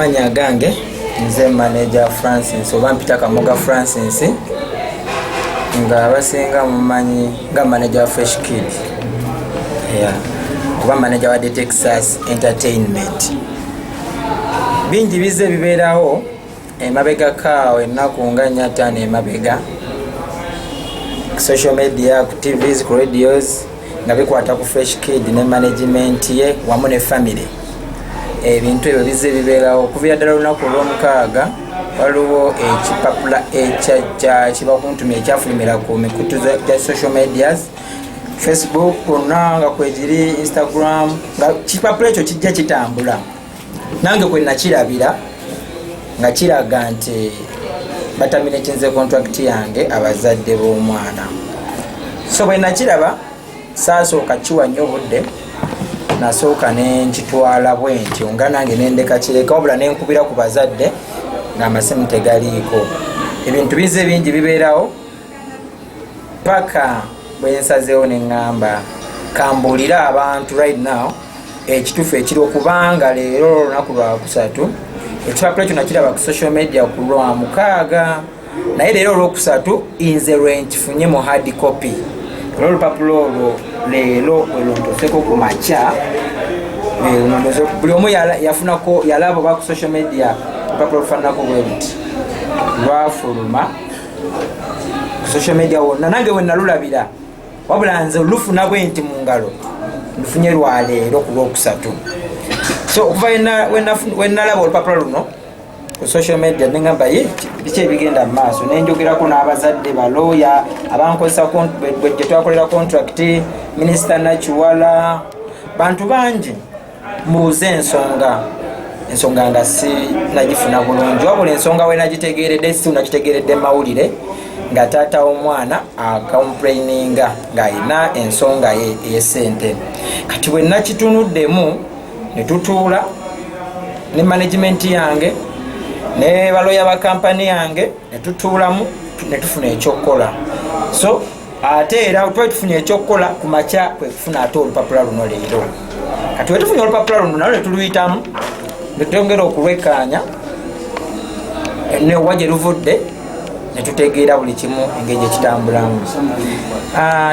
Amanya gange nze manager Francis oba mpita Kamoga Francis nga abasinga mumanyi nga manager Fresh Kid oba manager wa The Texas Entertainment. Bingi bize bibeerawo emabega kaawe ennaku nga 4 emabega social media, ku TVs, ku radios nga bikwata ku Fresh Kid ne management ye wamu ne family. Ebintu ebyo bize bibeerawo okuviira ddala olunaku olw'omukaaga waliwo ekipapula ekyajja kiba kuntumya ekyafulumira ku mikutu gya social medias Facebook nga kwegiri Instagram nga kipapula ekyo kijja kitambula. Nange kwe nakirabira nga kiraga nti bataminatinze contract yange abazadde b'omwana. So bwe nakiraba saasooka kiwa nnyo budde nasooka ne nkitwala bwenti nga nange nendeka kireka wabula nenkubira ku bazadde ng'amasimu tegaliiko. Ebintu bize bingi bibeerawo paka bwe nsazeewo ne ŋŋamba kambuulira abantu right now ekituufu ekiri okubanga leero olunaku lwa kusatu ekipapula ekyo nakiraba ku social media ku lwa mukaaga naye leero olwokusatu nze lwenkifunye mu hard copy. Olupapula olwo leero lwentoseko ku makya buli omu yafunako yalaba oba ku social media olupapula olufaananako bwe buti lwafuluma ku social media wonna nange we nalulabira wabula nze lufuna bwe nti mu ngalo lufunye lwaleero ku lwokusatu. So okuva we nalaba olupapula luno ku social media nengamba biki ebigenda mu maaso nenjogerako n'abazadde balooya abankozesa bwe twakolera contract minisita Nakiwala bantu bangi mubuze ensonga nga si nagifuna bulungi wabula ensonga we nagitegeeredde si nakitegeeredde mawulire nga taata w'omwana acomplaininga ng'alina ensonga ye ey'essente. Kati bwe nakitunuddemu ne tutuula ne management yange ne baloya ba kampani yange ne tutuulamu ne tufuna ekyokukola. So ate era twali tufunye ekyokukola ku makya kwe kufuna ate olupapula luno leero. Kati we tufunye olupapula luno nalwo ne tuluyitamu ne twongera okulwekaanya ne wajje luvudde ne tutegeera buli kimu engeri ekitambulamu.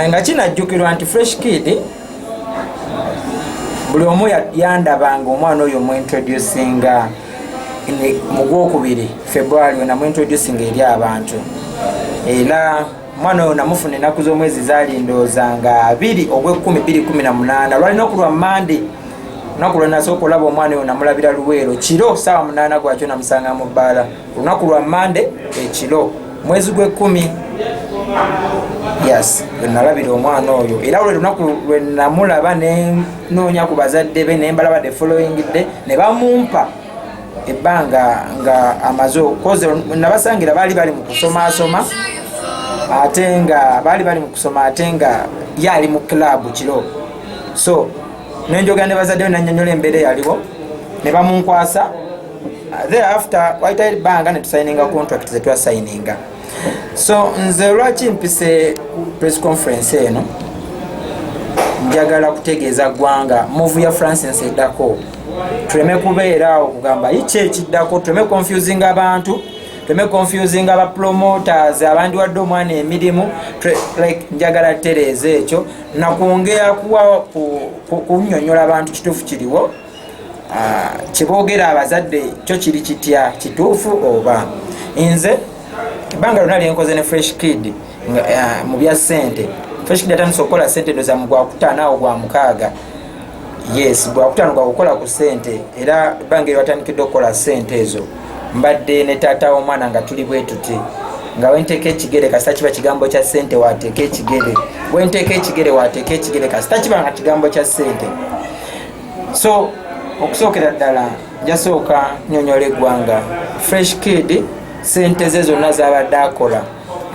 Nga kinajjukirwa nti Fresh Kid buli omu yandabanga omwana oyo muintroducinga mu Gwokubiri February wena muintroducinga eri abantu era omwana oyo namufuna ennaku z'omwezi zaali ndowooza nga 2/10/2018 lwalina okulwa Monday olunaku lwe nasooka olaba omwana oyo namulabira Luweero kiro ssaawa 8 gwakyo namusanga mu bbaala olunaku lwa Monday ekiro mwezi gw'10 yes nalabira omwana oyo era olwo lunaku lwe namulaba nenoonya ku bazadde be nembalaba the following day ne bamumpa ebbanga nga amaze koze nabasangira baali bali mu kusomaasoma ate nga yali mu club kiro. So nenjogera ne bazadde be nannyonnyola embeera yaliwo ne bamunkwasa thereafter waita ebbanga ne tusayininga contract ze twasayininga. So nze lwaki mpise press conference eno njagala kutegeeza ggwanga move ya Francis eddako tuleme kubeera okugamba iki ekiddako tuleme confusing abantu tuleme confusing aba promoters abandi wadde omwana emirimu like njagala tereeza ekyo nakwongera kuwa kunnyonnyola abantu kituufu kiriwo kiboogera abazadde kyo kiri kitya kituufu oba nze ebbanga lyonna lyenkoze ne Fresh Kid mu bya ssente. Fresh Kid atandise okukola ssente ndoza mu Gwakutaano awo gwa mukaaga. Yes Gwakutaano gwakukola ku ssente era ebbanga eryo watandikidde okukola ssente ezo mbadde ne taata w'omwana nga tuli bwe tuti nga wenteeka ekigere kasita kiba kigambo kya ssente wateeka ekigere wenteeka ekigere wateeka ekigere kasita kiba nga kigambo kya ssente. So okusookera ddala njasooka nnyonnyola eggwanga Fresh Kid ssente ze zonna z'abadde akola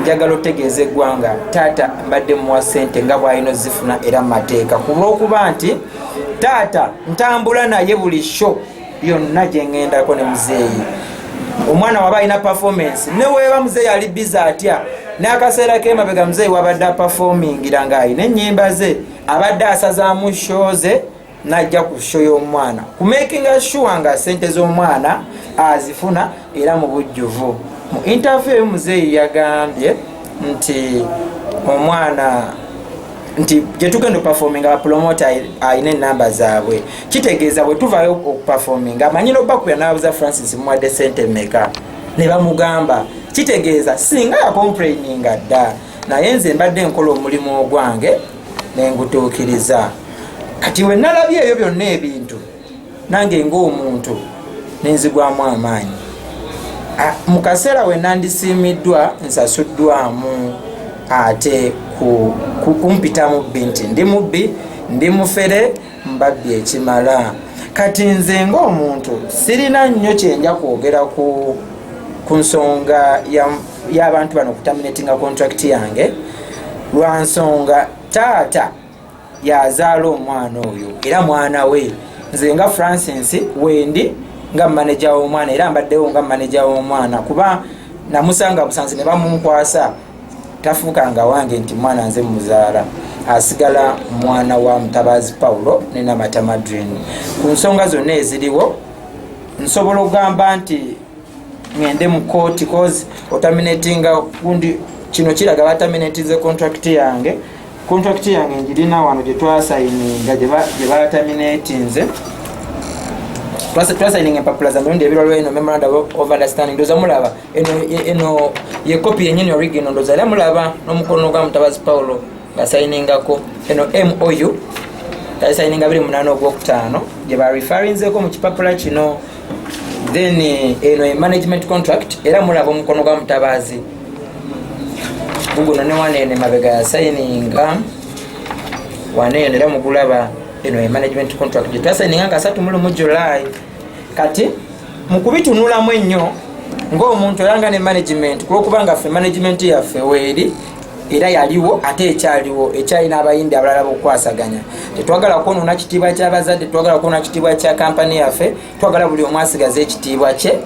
njagala otegeeza eggwanga taata mbadde muwa ssente nga bw'alina ozifuna era mu mateeka ku lw'okuba nti taata ntambula naye buli show yonna gye ŋŋendako ne muzeeyi. Omwana waba alina performance ne weeba muzeeyi ali bizi atya n'akaseera k'emabega muzeeyi wabadde aperformingira ng'alina ennyimba ze abadde asazaamu show ze najja ku show y'omwana ku making sure nga sente z'omwana azifuna era mu bujjuvu. Mu interview muzeeyi yagambye nti omwana nti gye tugenda performing aba promoter ayina enamba zaabwe kitegeeza bwe tuvayo okuperforming amanyi n'obakuya n'abuza Francis muwadde sente mmeka ne bamugamba kitegeeza singa yakomplaininga dda naye nze mbadde nkola omulimu ogwange nengutuukiriza. Kati we nalabye ebyo byonna ebintu nange ng'omuntu nenzigwamu amaanyi. Mu kaseera we nandisiimiddwa nsasuddwamu ate kumpita mubbi nti ndi mubbi ndi mufere mbabbi ekimala. Kati nze ng'omuntu sirina nnyo kyenja kwogera ku nsonga y'abantu bano kutaminatinga contract yange lwa nsonga taata yazaala omwana oyo era mwana we nze nga Francis wendi nga manager w'omwana era mbaddewo nga manager w'omwana kuba namusanga busanzi ne bamunkwasa tafuukanga wange nti mwana nze muzaala asigala mwana wa Mutabazi Paulo ne Namata Madrini. Ku nsonga zonna eziriwo nsobola okugamba nti ngende mu court cause otaminatinga kundi kino kiraga bataminatinze contract yange njirina wano gye twasayininga gye bataminatinze twasayininga empapula za mirundi ebiro lweno memorandum of understanding ndoza mulaba eno ye copy yennyini original ndoza era mulaba n'omukono gwa Mutabazi Paulo gasayiningako eno MOU yasayininga 28 Ogwokutaano gye ba referrinzeko mu kipapula kino. Then eno management contract era mulaba omukono gwa Mutabazi guguno ne wanene mabega yasayininga wanene era mugulaba eno management contract gye twasayininga nga 3 July. Kati mukubitunulamu ennyo ng'omuntu olanga ne management kulwokubanga ffe management yaffe weeri era yaliwo ate ekyalina abayindi abalala bokwasaganya. Tetwagala kwonona kitiibwa ky'abazadde, twagala kwonona kitiibwa kya kampani yaffe, twagala buli omu asigaze ekitiibwa kye.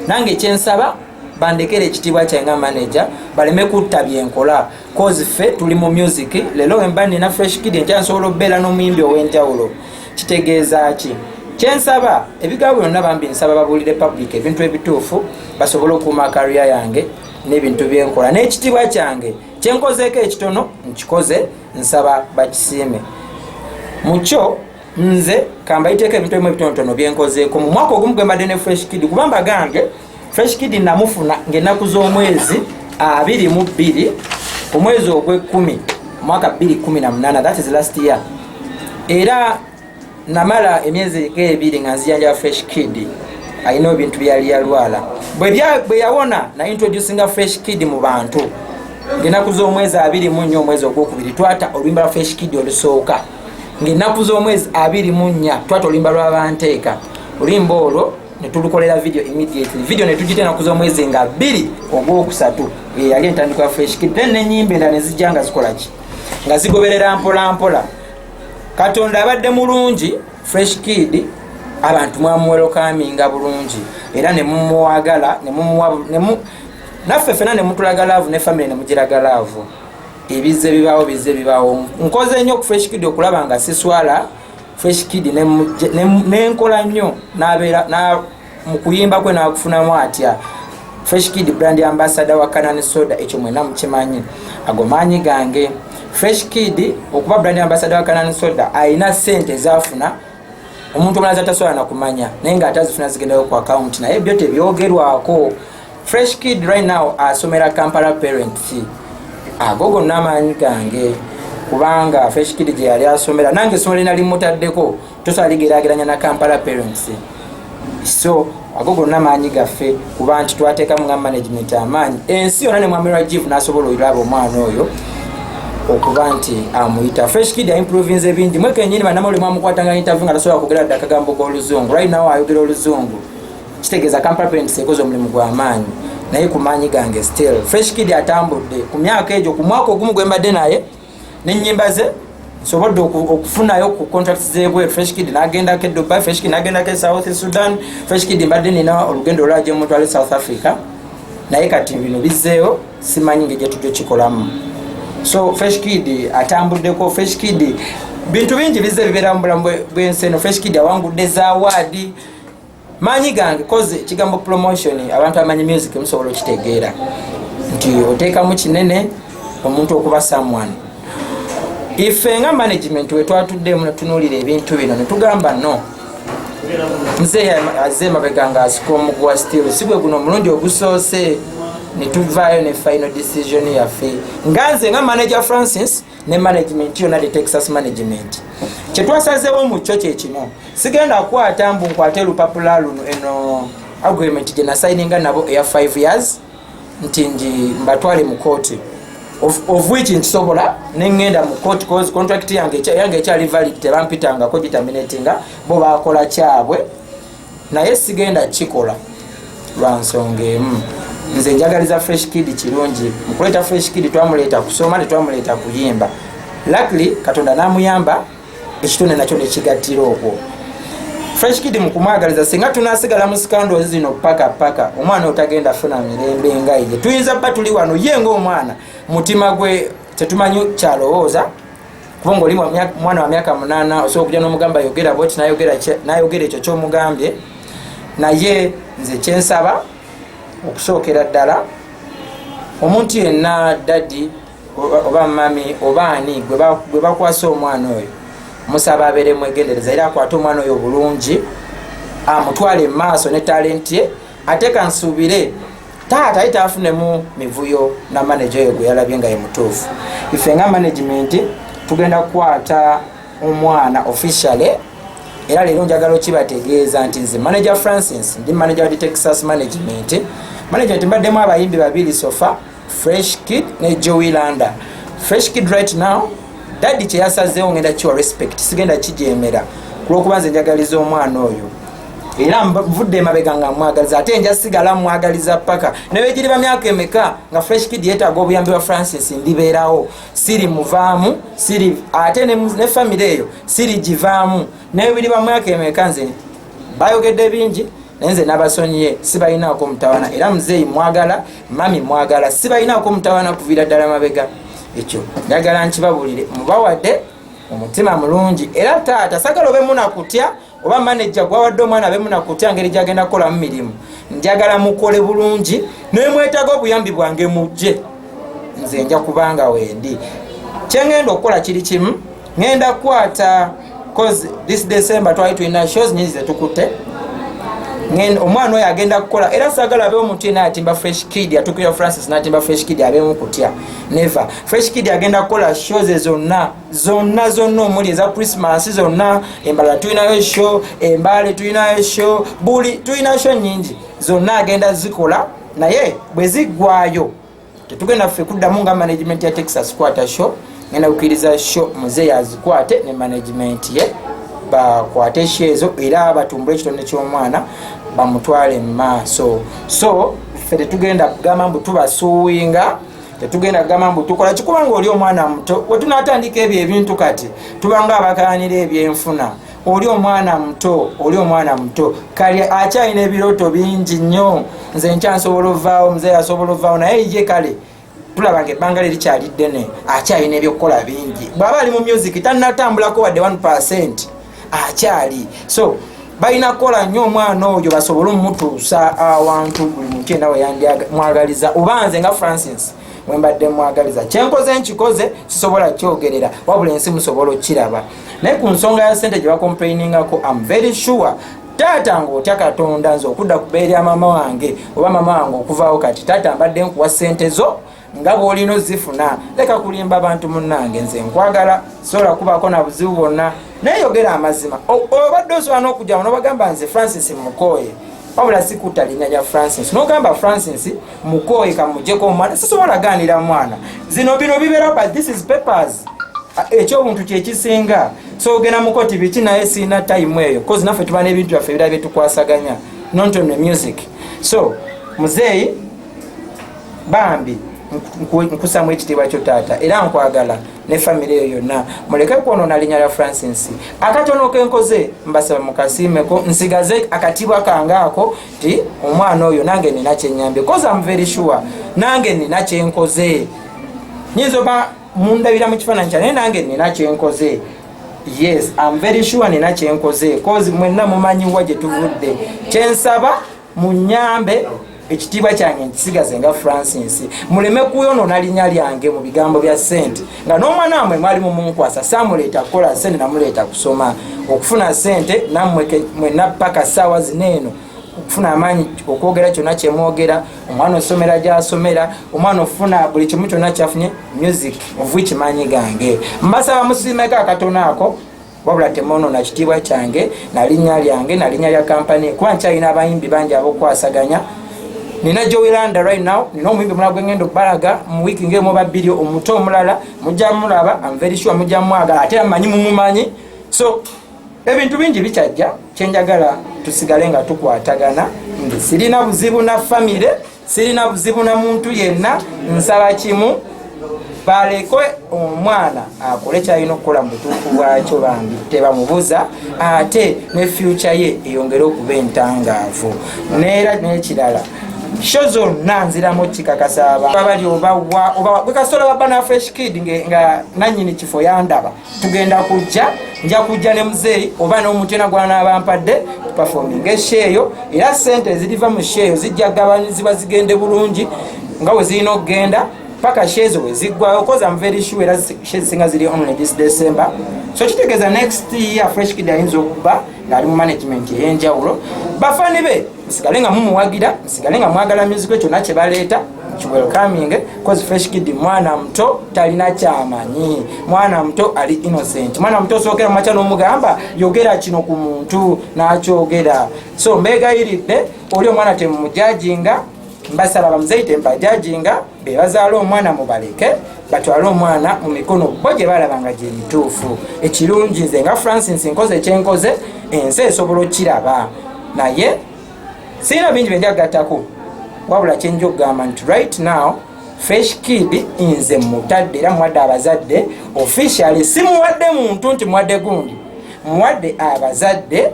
Nange kyensaba bandekere ekitiibwa kye nga manager baleme kutta byenkola cause ffe tuli mu music. Lero wemba nina Fresh Kid enkya nsobola obbeera n'omuyimbi ow'enjawulo. Kitegeeza ki? Kyensaba ebigambo byonna bambi nsaba babuulire public ebintu ebituufu basobole okuuma career yange n'ebintu byenkola n'ekitiibwa kyange kyenkozeeko ekitono nkikoze nsaba bakisiime. Mukyo nze kambayiteeko ebintu ebimu ebitonotono byenkozeeko mu mwaka ogumu gwe mbadde ne Fresh Kid kubamba gange Fresh Kid namufuna ng'ennaku z'omwezi 22 omwezi ogw'Ekkumi mwaka 2018 that is last year. Era namala emyezi ebiri nga nzijanja Fresh Kid alina ebintu byali yalwala bwe yawona na introducinga Fresh Kid mu bantu ng'ennaku z'omwezi 24 omwezi ogwokubiri twata oluyimba lwa Fresh Kid olusooka ng'ennaku z'omwezi 24 twata oluyimba lw'abanteeka oluyimba olwo ne tulukolera video immediately video ne tugita ennaku z'omwezi nga 2 ogwokusatu yali entandikwa ya Fresh Kid then n'ennyimba endala ne zijja nga zikola ki nga zigoberera mpola mpola. Katonda abadde mulungi Fresh Kid abantu mwamuwelokaminga bulungi era ne mumuwagala naffe fena ne mutulaga laavu ne family ne mugiraga laavu. Bizze bibaawo nkoze nnyo ku Fresh Kid okulaba nga siswala Fresh Kid nenkola nnyo n'abeera mu kuyimba kwe n'akufunamu atya. Fresh Kid brand ambassador wa Canaan Soda ekyo mwena mukimanyi ago maanyi gange. Fresh Kid okuba brand ambassador wa Canaan Soda ayina sente zafuna omuntu omulaza tasobola nakumanya naye nga atazifuna zigendayo ku account naye byo tebyogerwako. Fresh Kid right now asomera Kampala Parents agogo n'amaanyi gange kubanga Fresh Kid gye yali asomera nange essomero linali mutaddeko tosobola ligeraageranya na Kampala Parents. So agogo n'amaanyi gaffe kuba nti twateekamu nga management amaanyi ensi yonna ne mwami Rajiv n'asobola oyiraba omwana oyo okuba nti amuyita. Fresh Kid improvinze bingi mweke nyini banamuli mwamukwatanga interview nga tasobola kugera dda akagambo k'oluzungu right now ayogera oluzungu kitegeeza Kampala Parents ekoze omulimu gw'amaanyi naye ku maanyi gange still Fresh Kid atambudde ku myaka egyo ku mwaka ogumu gwe mbadde naye n'ennyimba ze nsobodde okufunayo ku contracts z'ebweru. Fresh Kid n'agendako e Dubai, Fresh Kid n'agendako e South Sudan, Fresh Kid mbadde nina olugendo olwajja mutwale South Africa naye kati bino bizzeeyo simanyi ng'egye tujja kikolamu. So Fresh Kid atambuddeko. Fresh Kid bintu bingi bizze bibeera mu bulamu bw'ensi eno. Fresh Kid awangudde za award manyi gange koze kigambo promotion abantu amanyi music musobola okitegeera nti oteekamu kinene omuntu okuba someone. Ife nga management wetwatuddemu netunuulira ebintu bino netugamba no mzee azze mabega nga asika omugwa still sigwe guno omulundi ogusoose netuvaayo ne final decision yaffe nganze nga manager Francis ne management yonna the Texas management kyetwasazeewo mu kyo kyekino sigenda kukwata mbu nkwate lupapula luno eno agreement gye nasaininga nabo eya 5 years nti mbatwale mu kooti of which nsobola nengenda mu court cause contract yange ekyali valid tebampitangako giterminatinga bo bakola kyabwe naye sigenda kikola lwansonga emu. Nze njagaliza Fresh Kid kirungi mukuleeta Fresh Kid twamuleeta kusoma netwamuleeta kuyimba luckily Katonda namuyamba ekitone nakyo nekigattira okwo. Fresh Kid mukumwagaliza singa tunasigala mu scandals zino paka omwana otagenda funa mirembe nga ye tuyinza bba tuli wano ye ng'omwana mutima gwe tetumanyi kyalowooza kubanga oli mwana wa myaka 8 osobola okujja n'omugamba yogera bwoti nayogera ekyo ky'omugambye naye nze kyensaba okusookera ddala omuntu yenna daddi oba mami oba ani gwe bakwasa omwana oyo musaba abeere mwegendereza era akwate omwana oyo bulungi amutwale maaso ne talenti ye ate kansuubire taata ye taafunemu mivuyo na manager oyo gwe yalabye nga ye mutuufu. Ife nga management tugenda kukwata omwana officially era leero njagala okibategeeza nti nze manager Francis ndi manager wa Texas management mbaddemu abayimbi babiri sofa Fresh Kid ne Joey Landa. Fresh Kid right now daddy kyeyasazeewo ngenda kiwa respect sigenda kijeemera kulwokuba nze njagaliza omwana oyo era nvudde emabega nga mwagaliza ate nja sigala mwagaliza paka naye giri bamyaka emeka nga Fresh Kid yeetaaga obuyambi wa Francis ndibeerawo siri muvaamu siri ate ne family eyo siri givaamu naye biri bamyaka emeka nze bayogedde bingi naye nze n'abasonyiye sibalinaako mutawana era muzeeyi mwagala mami mwagala sibalinaako mutawana kuviira ddala mabega. Ekyo njagala nkibabulire mubawadde omutima mulungi era taata sagala obe munakutya oba manager gwawadde omwana abe munakutya ngeri gyagenda kukolamu mirimu njagala mukole bulungi naye mwetaaga obuyambi bwange mujje nze nja kubanga wendi kyengenda okukola kiri kimu ngenda kukwata cause this December twali tulina shows nyingi zetukutte omwana oyo agenda kukola era sagala abewo omuntu yena atimba Fresh Kid atukira Francis natimba Fresh Kid abeemu kutya never. Fresh Kid agenda kukola shows zonna omuli eza Christmas zonna embala tulinayo show embale tulinayo show buli tulina show nyingi zonna agenda zikola naye bwe ziggwayo tetugenda ffe kuddamu nga management ya Texas kwata show ngenda kukiriza show muzeeyi azikwate ne management ye bakwate ezo era batumbule ekitone ky'omwana bamutwale maaso. So ffe tetugenda kugamba mbu tubasuuwinga tetugenda kugamba mbu tukola kikubanga oli omwana muto wetunatandika ebyo ebintu kati tubanga abakaanira ebyenfuna oli omwana muto kali akyalina ebirooto bingi nnyo nze nkyansobola ovaawo muzeeyi asobola ovaawo naye ye kale tulaba nga ebbanga lye likyali ddene akyalina ebyokukola bingi bw'aba ali mu music tannatambulako wadde 1% akyali so balina kukola nnyo omwana oyo basobole omutuusa awantu buli muntu yenna we yandimwagaliza oba nze nga Francis mwembadde mwagaliza kyenkoze nkikoze sisobola kyogerera wabula ensi musobola okiraba naye ku nsonga ya ssente gye bakomplainingako I'm very sure taata ng'otya Katonda nze okudda ku beeri ya mama wange oba mama wange okuvaawo kati taata mbadde nkuwa ssente zo nga bw'olina ozifuna leka kulimba abantu munnange nze nkwagala sobola kubaako na buzibu bwonna naye yogera amazima obadde osobola n'okujja n'obagamba nze Francis Mukoye wabula sikuta linnya lya Francis n'ogamba Francis Mukoye kamuggyeko omwana sisobola gaanira mwana bino bibeera but this is papers ekyobuntu kyekisinga so ogenda mukoti biki naye siina time eyo kozi naffe tuba n'ebintu byaffe ebirala byetukwasaganya nontone music so muzeeyi bambi nkusamu ekitiibwa kyo taata era nkwagala ne family eyo yonna muleke kwonoona linnya lya Francis akatono kenkoze mbasaba mukasiimeko nsigaze akatibwa kangaako ti omwana oyo nange nina kyenyambye kozi I'm very sure nange nina kyenkoze nyinza oba mundabira mu kifaananyi kya naye nange nina kyenkoze Yes, I'm very sure nina kyenkoze cause mwenna mumanyi wa gye tuvudde. Kyensaba munyambe ekitiibwa kyange nkisigaze nga Francis. Muleme kuyonoona linnya lyange mu bigambo bya ssente. Nga n'omwana mmwe mwali mumunkwasa saamuleeta kukola ssente namuleeta kusoma. Okufuna ssente nammwe mwenna paka ssaawa zineeno. Okufuna amaanyi okwogera kyonna kyemwogera, omwana osomera gy'asomera, omwana ofuna buli kimu kyonna kyafunye music of which maanyi gange. Mbasaba musiimeko akatono ako wabula temwonoona kitiibwa kyange na linnya lyange na linnya lya kampani kuba nkyalina abayimbi bangi ab'okwasaganya. Nina Joelanda right now, nina omuyimbi mulala gwe ngenda okubalaga mu wiiki ng'emu oba bbiri omuto omulala mujja mulaba, I'm very sure mujja mwagala ate amanyi mumumanyi. So ebintu bingi bikyajja kyenjagala tusigale nga tukwatagana. Sirina buzibu na famire, sirina buzibu na muntu yenna. Nsaba kimu balekwe omwana akole kyalina okukola mu butuufu bwakyo bambi tebamubuza ate ne future ye eyongere okuba entangaavu. Neera n'ekirala show zonna nziramu kikakasa abali oba bwekasola baba na Fresh Kid nga nanyini kifo yandaba tugenda kujja nja kujja ne muzeeyi oba n'omuntu ena gwanabampadde performing esheeyo era ssente eziriva mu sheeyo zijja gabanyizibwa zigende bulungi nga we zirina okugenda paka sheezo we ziggwayo cause I'm very sure era singa ziri only this December. So kitegeeza next year Fresh Kid ayinza okuba ng'ali mu management ey'enjawulo. Bafani be musigale nga mumuwagira, musigale nga mwagala music kyonna kye baleeta welcoming cause Fresh Kid mwana muto talina kyamanyi, mwana muto ali innocent, mwana muto sookera macha n'omugamba yogera kino ku muntu n'akyogera. So mbegayiridde oli omwana temumujajinga, mbasaba bamuzeeyi tempajajinga, bebazaala omwana mubaleke batwale omwana mu mikono bo gye balabanga gye mituufu. Ekirungi nze nga Francis nkoze kyenkoze ensi esobola okiraba naye sirina bingi byenjagattako wabula kyenja okugamba nti right now Fresh Kid nze mutadde era muwadde abazadde officially si muwadde muntu nti muwadde gundi muwadde abazadde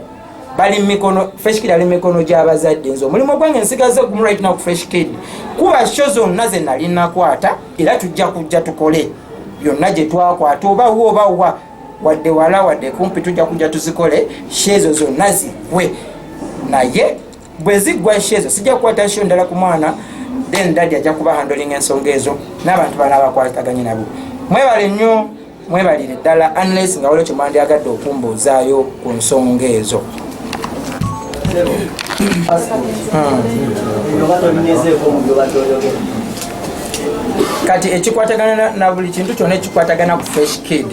bali mikono Fresh Kid ali mikono gy'abazadde. Nze omulimu gwange nsigaze gumu right now ku Fresh Kid kuba show zonna ze nali nakwata era tujja kujja tukole byonna gye twakwata oba wa wadde wala wadde kumpi tujja kujja tuzikole sheezo zonna zigwe naye bwe ziggwa sheezo sijja kukwata show ndala ku mwana then daddy ajja kuba handling ensonga ezo n'abantu bana bakwataganye nabo. Mwebale nnyo mwebalire ddala unless nga waliwo kyemwandyagadde okumbuuzaayo ku nsonga ezo. Kati ekikwatagana na buli kintu kyonna ekikwatagana ku Fresh Kid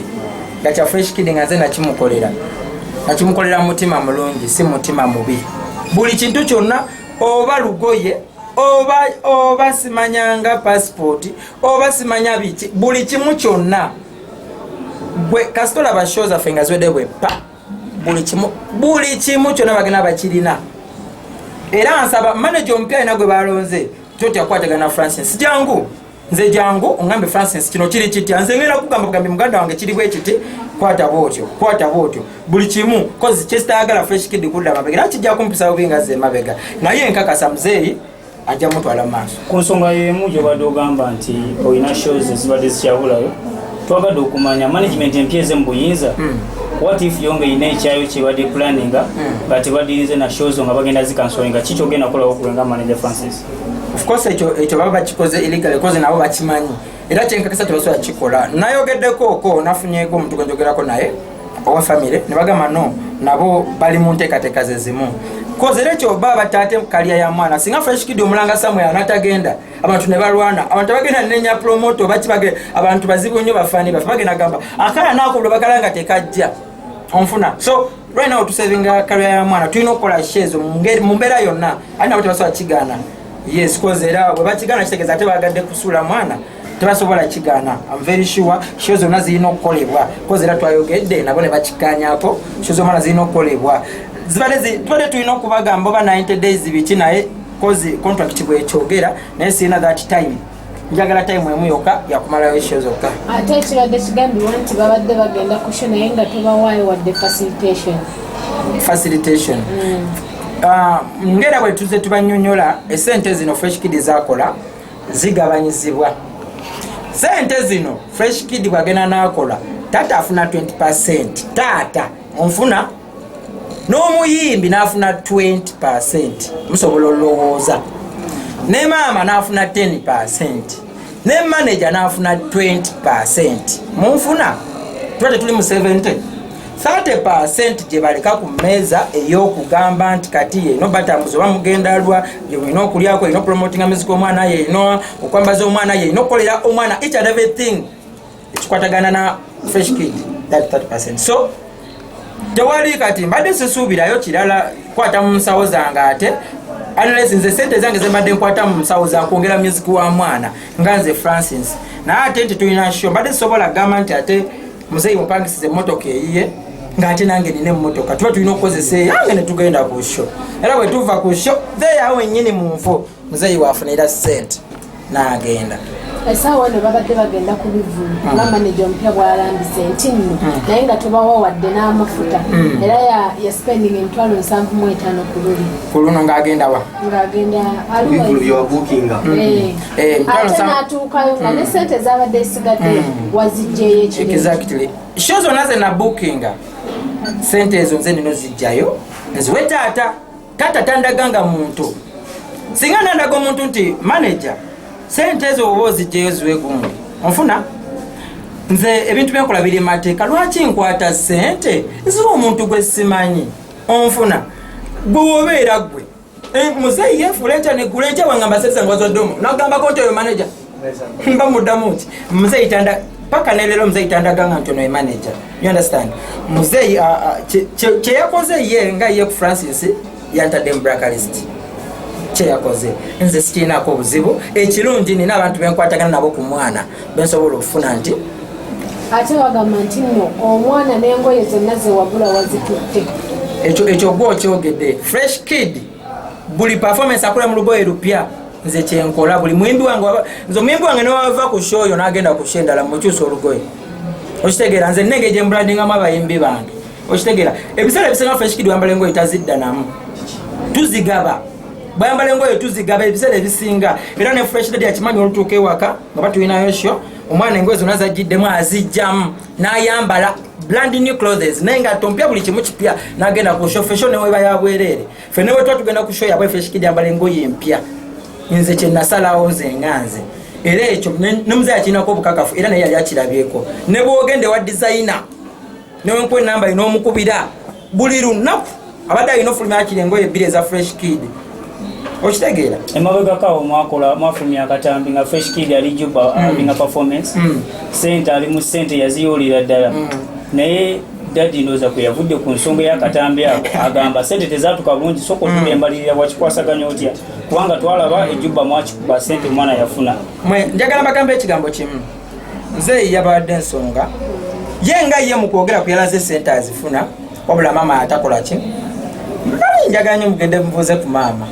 nga kya Fresh Kid nga nze nakimukolera mutima mulungi si mutima mubi. Buli kintu kyonna oba lugoye oba simanyanga passport oba simanya biki buli kimu kyonna gwe kasitola ba shows zaffe nga ziwedde bwe pa buli kimu kyonna bagenda bakirina. Era nsaba manager omupya alina gwe balonze totya kukwatagana Francis jangu nze jangu ongambe Francis kino kiri kitya nze ngenda kugamba kugambi muganda wange kiri bwe kiti kwata bwotyo buli kimu cause kyestaagala Fresh Kid kudda mabega kijja kumpisa obinga ze mabega naye nkakasa muzeeyi ajja mutwala maaso ku nsonga y'emu gye badde ogamba nti olina shows ezibadde zikyabulayo twagadde okumanya management empyeze mu buyinza. What if yonge ine ekyayo kyebadde planninga nga tebadirize na shows nga bagenda zikansolinga kiki ogenda kukolawo kulenga manager Francis? Of course ekyo baba bakikoze illegal cause nabo bakimanyi era kyenkakasa tebasobola kikola. Nayogeddeko nafunyeeko omuntu gwe njogerako naye owa family ne bagamba no nabo bali mu nteekateeka ze zimu cause era ekyo baba bataate kaliya ya mwana singa Fresh Kid omulanga Samuel anatagenda abantu ne balwana abantu bagenda nenya promote bakibage abantu bazibu nnyo bafani bagenda gamba akala nakubula bakalanga tekajja onfuna. So right now tusevinga kaliya ya mwana tulina okukola shezo mu mbeera yonna alina bwe tebasobola kigaana. Yes cause era bwe bakigaana kitegeeza ate bagadde kusuula mwana tebasobola kigaana. I'm very sure show zonna zirina okukolebwa cause era twayogedde nabo ne bakikanyako show zonna zirina okukolebwa zibadde tulina okubagamba oba 90 days biki naye cause contract bwe kyogera naye sirina that time njagala time emu yokka yakumalayo show zokka. Ate ekibadde kigambibwa nti babadde bagenda ku show naye nga tebawaayo wadde facilitation. Ngera bwe tuze tubanyonyola esente zino Fresh Kid zakola zigabanyizibwa. Sente zino Fresh Kid bwagenda nakola tata afuna 20%, tata onfuna n'omuyimbi n'afuna 20%, musobola olowooza. Ne maama n'afuna 10%, ne manager n'afuna 20%. Munfuna twate tuli mu 70. 30% gye baleka ku mmeeza ey'okugamba nti kati yeno batambuza oba mugendalwa yeno okulyako yeno promotinga music omwana yeno okwambaza omwana yeno okukolera omwana each and everything ekikwatagana na fresh kid, that 30%. So tewali kati mbadde sisuubirayo kirala kwata mu nsawo zange ate unless nze sente zange zembadde nkwata mu nsawo za kwongera music wa mwana nga nze Francis naye ate nti tulina show mbadde sobola gamba nti ate muzeeyi mupangisize emmotoka eyiye ng'ate nange nina emmotoka tuba tulina okukozesa eyange ne tugenda ku show era bwe tuva ku show theyawo ennyini mu nfo muzeeyi waafunira sente n'agenda. Esaawa wano babadde bagenda ku bivulu nga manager omupya bw'alambise nti nno naye nga tobawa wadde n'amafuta era ya spending emitwalo 75 ku luno ng'agenda wa ng'agenda bivulu bya bookinga ate n'atuukayo nga ne sente zabadde esigadde wazijjeeyo ekiro. Exactly. Show zonna ze na bookinga sente ezo nze nino zijjayo nziwe tata tandaganga muntu singa nandaga omuntu nti manager sente ezo oba ozijjeyo ziwe gundi onfuna nze ebintu byenkola biri mateeka lwaki nkwata sente nziwa omuntu gwe simanyi onfuna gwe obeera gwe muzeeyi yefuula enkya neggula enkya wangamba sente zange wazaddeomu nagambako nti oyo manager mba muddamu nti muzeeyi paka nelero muzeeyi tandaganga nti ono ye manager. You understand? Muzeeyi kyeyakoze ye nga ye ku Francis yantadde mu blacklist kyeyakoze nze sikirinako obuzibu ekirungi nina abantu benkwatagana nabo ku mwana bensobola okufuna nti ate wagamba nti nno omwana n'engoye zonna ze wagula wazitutte ekyo gwe okyogedde fresh kid buli performance akola mu lugoye lupya nze kyenkola buli muyimbi wange nze omuyimbi wange newava ku show yo n'agenda ku show endala mukyusa olugoye okitegeera nze nenge gye mbrandingamu abayimbi bange okitegeera ebiseera ebisinga fresh kid wambala engoye tazidda namu tuzigaba bayambala engoye tuzigaba ebiseera ebisinga era ne fresh lady akimanyi olutuuka ewaka nga batulinayo show omwana engoye zonna zajjiddemu azijjamu n'ayambala brand new clothes naye nga tompya buli kimu kipya n'agenda ku show fashion neweba yabwereere ffe newe tuba tugenda ku show yabwe fresh kid yambala engoye empya nze kye nasalawo nze nganze era ekyo nomuzeeyi akirinako obukakafu era naye yali akirabyeko ne bwogende wa designer newenkuwa enamba y'onomukubira buli lunaku abadde alina ofulumya akiri engoye ebbiri eza fresh kid okitegeera emabegakawo mwafulumya akatambi nga fresh kid ali juba alinga performance sente ali mu sente yaziyulira ddala naye dadi ndowooza kwe yavudde ku nsonga y'akatambi ako agamba sente tezatuka bulungi soko tulembalirira bwakikwasaganya otya kubanga twalaba ejjubba mwakikuba sente omwana yafuna. Njagala bagamba ekigambo kimu nzeeyi yabadde ensonga ye nga ye mu kwogera ku yalaze sente azifuna wabula maama atakola ki njagala nnyo mugende mubuuze ku maama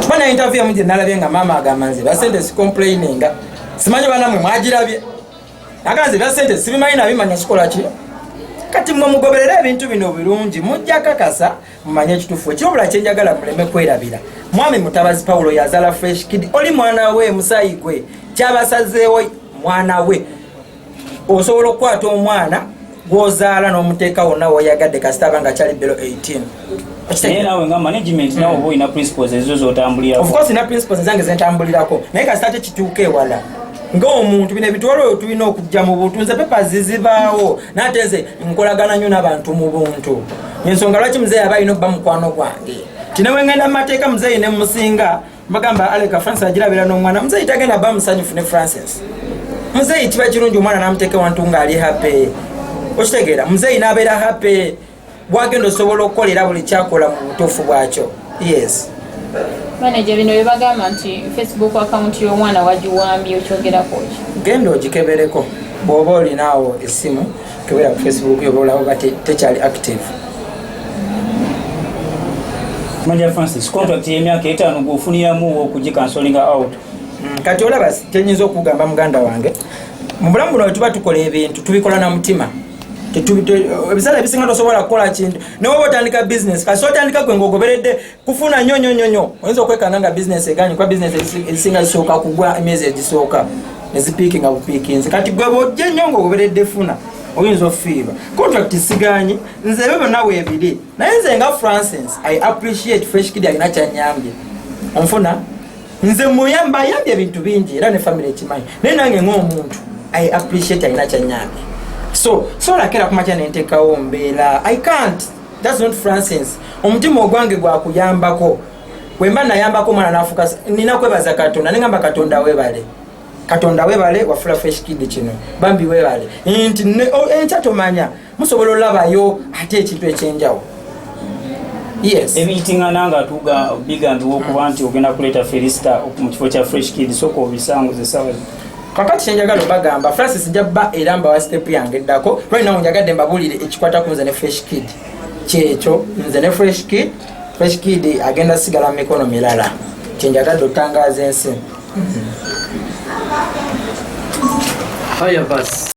bana interview emu gye nalabye nga maama agamba nze basente sicomplaininga simanyi banamwe mwagirabye agamba nze basente sibimanyi nabimanya kikola ki kati mwe mugoberera ebintu bino birungi mujja kakasa mumanye ekituufu ekirobula kyenjagala muleme kwerabira mwami Mutabazi Paulo yazala fresh kid oli mwana we musaayi gwe kyabasazeewo mwana we osobola okukwata omwana gwozaala n'omuteeka wonna woyagadde kasitaba nga kyali below 18 naye nawe nga management nawe oba olina principles ezo z'otambulirako. Of course na principles zange zentambulirako naye kasita ate kituuka ewala ng'omuntu bino ebitwalo tulina okujja mu buntu nze pepa zizibaawo nate nze nkolagana nnyo n'abantu mu buntu ensonga lwaki muzeeyi aba alina okuba mukwano gwange kinewe ngenda mu mateeka muzeeyi ne musinga mbagamba aleka Francis agirabeera n'omwana muzeeyi tagenda ba musanyufu ne Francis muzeeyi kiba kirungi omwana n'amuteeka wantu ng'ali happy okitegeera muzeeyi n'abeera happy bwagenda osobola okukolera buli kyakola mu butuufu bwakyo. Yes manager bino bebagamba nti Facebook account y'omwana wagiwambye okyogerako ki genda ogikebereko bw'oba olinaawo essimu kebera ku Facebook yoba olawo nga tekyali active. Manager Francis contract y'emyaka 5 gwofuniramu okugikansolinga out kati olaba kyenyinza okugamba muganda wange mu bulamu buno tuba tukola ebintu tubikola na mutima ebisala ebisinga tosobola kukola kintu nawe otandika business kasi otandika gwe ng'ogoberedde kufuna nnyo oyinza okwekanga nga business eganyi kwa business ezisinga zisooka kugwa emyezi egisooka ezipiikinga bupiikinzi kati gwe bwojja nnyo ng'ogoberedde funa oyinza ofiirwa contract siganyi nze ebyo byonna weebiri naye nze nga Francis I appreciate Fresh Kid alina kyanyambye onfuna nze muyamba ayambye ebintu bingi era ne family ekimanyi naye nange ng'omuntu I appreciate alina kyanyambye so lakera kumakya nentekawo mbeera I can't. That's not Francis. Omutima ogwange gwakuyambako wemba nayambako mwana nafuka nina kwebaza Katonda nengamba Katonda webale wafula Fresh Kid kino bambi webale nti enchatomanya musobola olabayo ate ekintu ekyenjawo. Yes. Ebitinga nanga tuga bigambiwo okuba nti ogenda kuleeta Felista mu kifo kya Fresh Kid soko obisanguze sawa. Kakati kyenjagala bagamba Francis njabba eramba wa step yange eddako right now njagadde mbabulire ekikwata ku nze ne Fresh Kid kyekyo nze ne Fresh Kid agenda sigala mu mikono mirala kyenjagadde otangaza ensi. Haya basi.